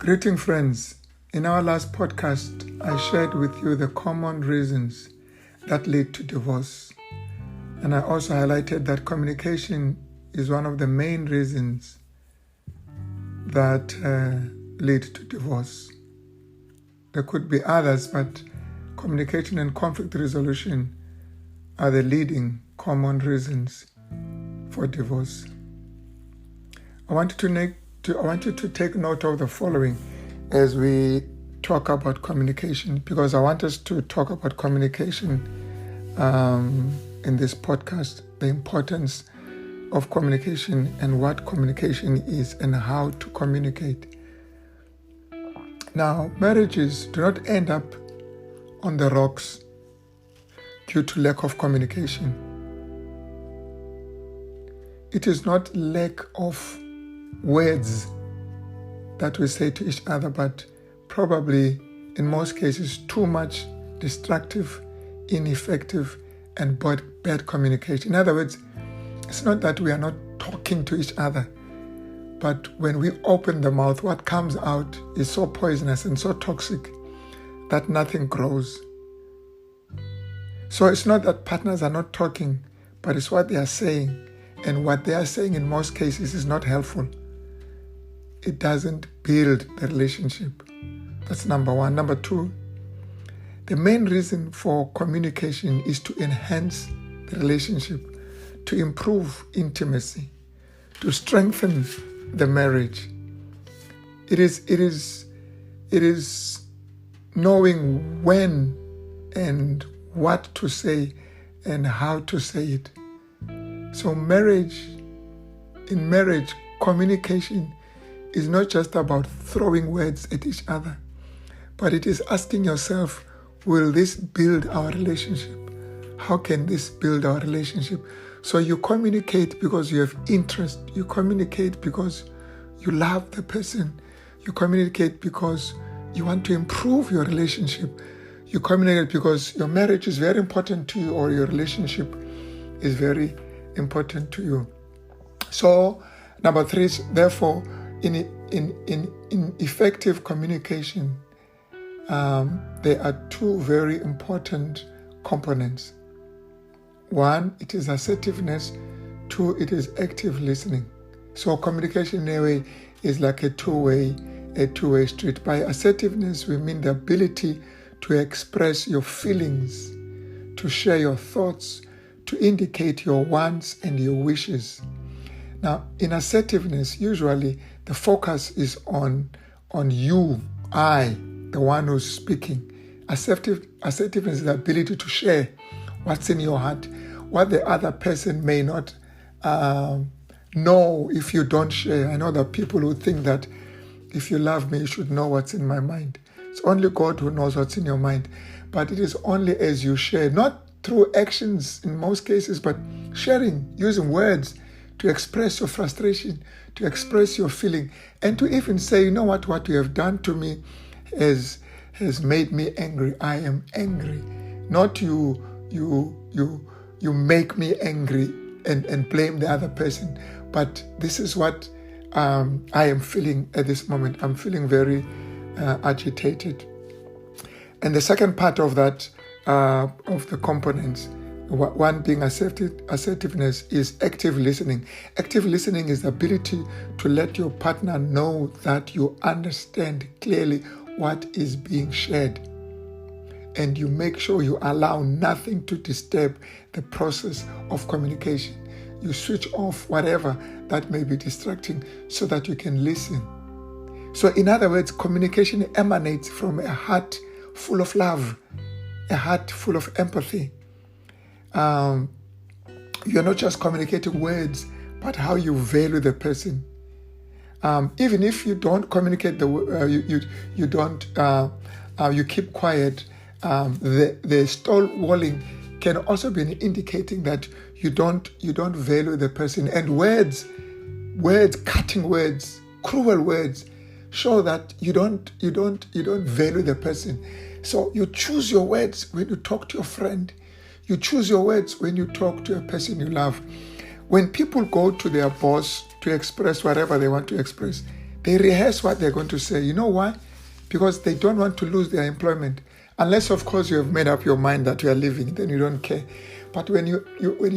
Greeting friends. In our last podcast, I shared with you the common reasons that lead to divorce. And I also highlighted that communication is one of the main reasons that lead to divorce. There could be others, but communication and conflict resolution are the leading common reasons for divorce. I want you to take note of the following as we talk about communication, because I want us to talk about communication in this podcast, the importance of communication and what communication is and how to communicate. Now, marriages do not end up on the rocks due to lack of communication. It is not lack of words that we say to each other, but probably in most cases too much destructive, ineffective, and bad communication. In other words, it's not that we are not talking to each other, but when we open the mouth, what comes out is so poisonous and so toxic that nothing grows. So it's not that partners are not talking, but it's what they are saying. And what they are saying in most cases is not helpful. It doesn't build the relationship. That's number one. Number two, the main reason for communication is to enhance the relationship, to improve intimacy, to strengthen the marriage. It is knowing when and what to say and how to say it. So in marriage, communication is not just about throwing words at each other, but it is asking yourself, will this build our relationship? How can this build our relationship? So you communicate because you have interest. You communicate because you love the person. You communicate because you want to improve your relationship. You communicate because your marriage is very important to you, or your relationship is very important to you. So number three is, therefore, in effective communication, there are two very important components. One, it is assertiveness. Two, it is active listening. So communication in a way is like a two-way street. By assertiveness, we mean the ability to express your feelings, to share your thoughts, to indicate your wants and your wishes. Now, in assertiveness, usually the focus is on you, the one who's speaking. Assertiveness is the ability to share what's in your heart, what the other person may not know if you don't share. I know that people who think that if you love me, you should know what's in my mind. It's only God who knows what's in your mind. But it is only as you share, not through actions in most cases, but sharing, using words to express your frustration, to express your feeling, and to even say, you know what you have done to me has made me angry. I am angry. Not you make me angry and blame the other person. But this is what I am feeling at this moment. I'm feeling very agitated. And the second part of that, of the components, one being assertiveness, is active listening. Active listening is the ability to let your partner know that you understand clearly what is being shared. And you make sure you allow nothing to disturb the process of communication. You switch off whatever that may be distracting so that you can listen. So in other words, communication emanates from a heart full of love, a heart full of empathy. You're not just communicating words, but how you value the person. Even if you don't communicate you keep quiet. The stonewalling can also be indicating that you don't value the person. And words, cutting words, cruel words, show that you don't value the person. So you choose your words when you talk to your friend. You choose your words when you talk to a person you love. When people go to their boss to express whatever they want to express, They rehearse what they're going to say. You know why? Because they don't want to lose their employment. Unless, of course, you have made up your mind that you are leaving, then you don't care. But when you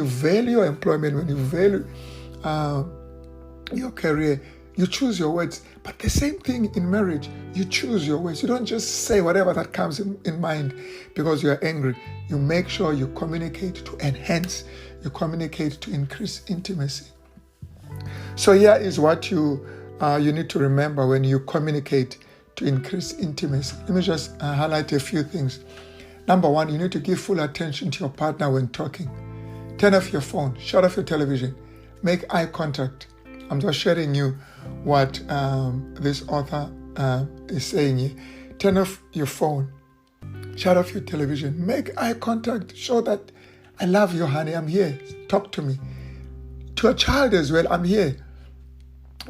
value your employment, when you value your career, you choose your words. But the same thing in marriage, you choose your words. You don't just say whatever that comes in mind because you are angry. You make sure you communicate to enhance, you communicate to increase intimacy. So here is what you need to remember when you communicate to increase intimacy. Let me just highlight a few things. Number one, you need to give full attention to your partner when talking. Turn off your phone, shut off your television, make eye contact. I'm just sharing you what this author is saying here. Turn off your phone, shut off your television, make eye contact, show that I love you, honey, I'm here, talk to me. To a child as well, I'm here.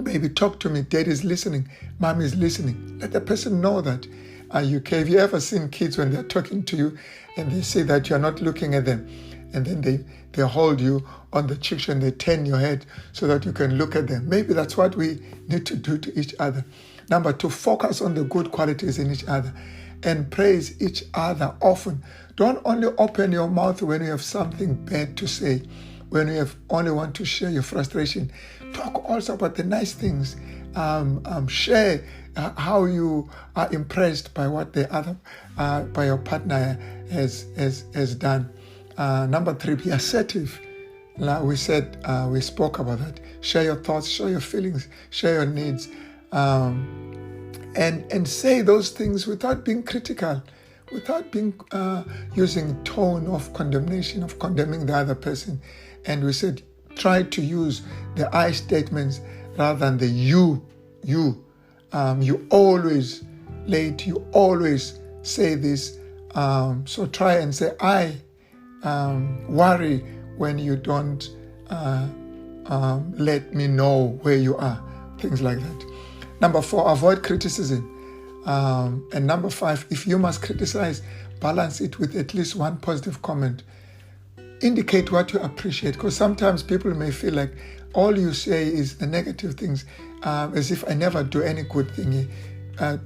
Baby, talk to me. Dad is listening. Mom is listening. Let the person know that you care. Have you ever seen kids when they're talking to you and they say that you're not looking at them? And then they hold you on the cheeks and they turn your head so that you can look at them. Maybe that's what we need to do to each other. Number two, focus on the good qualities in each other and praise each other often. Don't only open your mouth when you have something bad to say, when you only want to share your frustration. Talk also about the nice things. Share how you are impressed by what the other, by your partner has done. Number three, be assertive. Like we said, we spoke about that. Share your thoughts, share your feelings, share your needs, and say those things without being critical, without being using tone of condemnation, of condemning the other person. And we said, try to use the I statements rather than the you. You always late. You always say this. So try and say I. Worry when you don't let me know where you are. Things like that. Number four, avoid criticism. And number five, if you must criticize, balance it with at least one positive comment. Indicate what you appreciate, because sometimes people may feel like all you say is the negative things, as if I never do any good thing.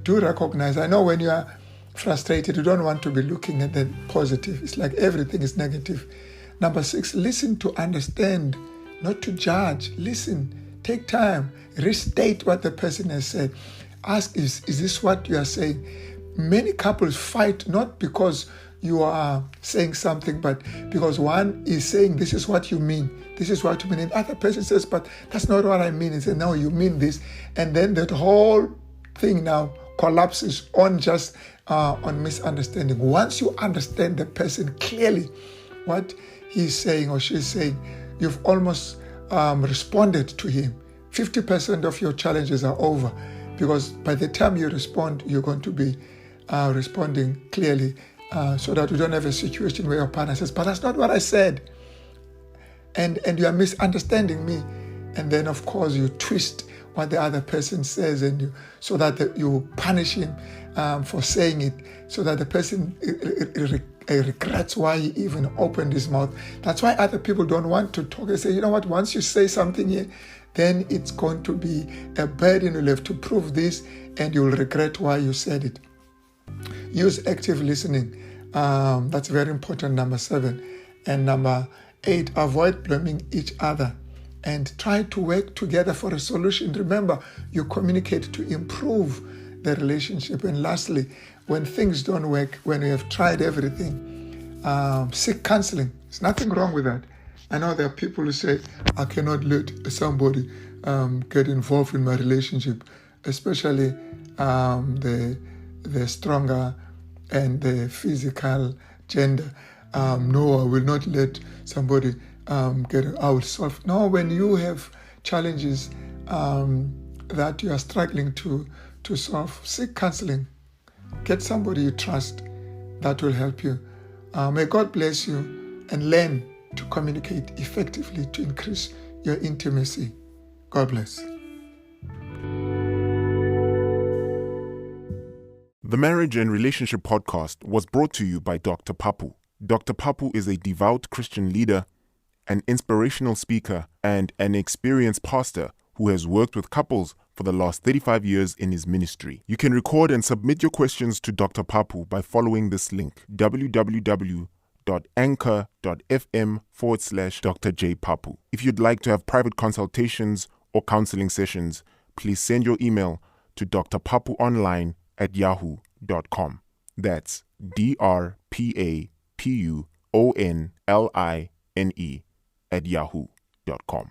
Do recognize. I know when you are frustrated, you don't want to be looking at the positive. It's like everything is negative. Number six, listen to understand, not to judge. Listen, take time, restate what the person has said. Ask, is this what you are saying? Many couples fight not because you are saying something, but because one is saying, this is what you mean. This is what you mean. And the other person says, but that's not what I mean. And say, no, you mean this. And then that whole thing now collapses on just on misunderstanding. Once you understand the person clearly, what he's saying or she's saying, you've almost responded to him. 50% of your challenges are over, because by the time you respond, you're going to be responding clearly, so that you don't have a situation where your partner says, but that's not what I said. And you are misunderstanding me. And then, of course, you twist what the other person says, and so that you punish him for saying it, so that the person regrets why he even opened his mouth. That's why other people don't want to talk. They say, you know what, once you say something here, then it's going to be a burden. You'll have to prove this, and you'll regret why you said it. Use active listening. That's very important, number 7. And number 8, avoid blaming each other and try to work together for a solution. Remember, you communicate to improve the relationship. And lastly, when things don't work, when you have tried everything, seek counselling. There's nothing wrong with that. I know there are people who say, I cannot let somebody get involved in my relationship, especially the stronger and the physical gender. No, I will not let somebody get it. I will solve. No, when you have challenges that you are struggling to solve, seek counseling. Get somebody you trust that will help you. May God bless you, and learn to communicate effectively to increase your intimacy. God bless. The Marriage and Relationship Podcast was brought to you by Dr. Papu. Dr. Papu is a devout Christian leader, an inspirational speaker, and an experienced pastor who has worked with couples for the last 35 years in his ministry. You can record and submit your questions to Dr. Papu by following this link, www.anchor.fm/Dr. J. Papu. If you'd like to have private consultations or counseling sessions, please send your email to drpapuonline@yahoo.com. That's DRPAPUONLINE@yahoo.com.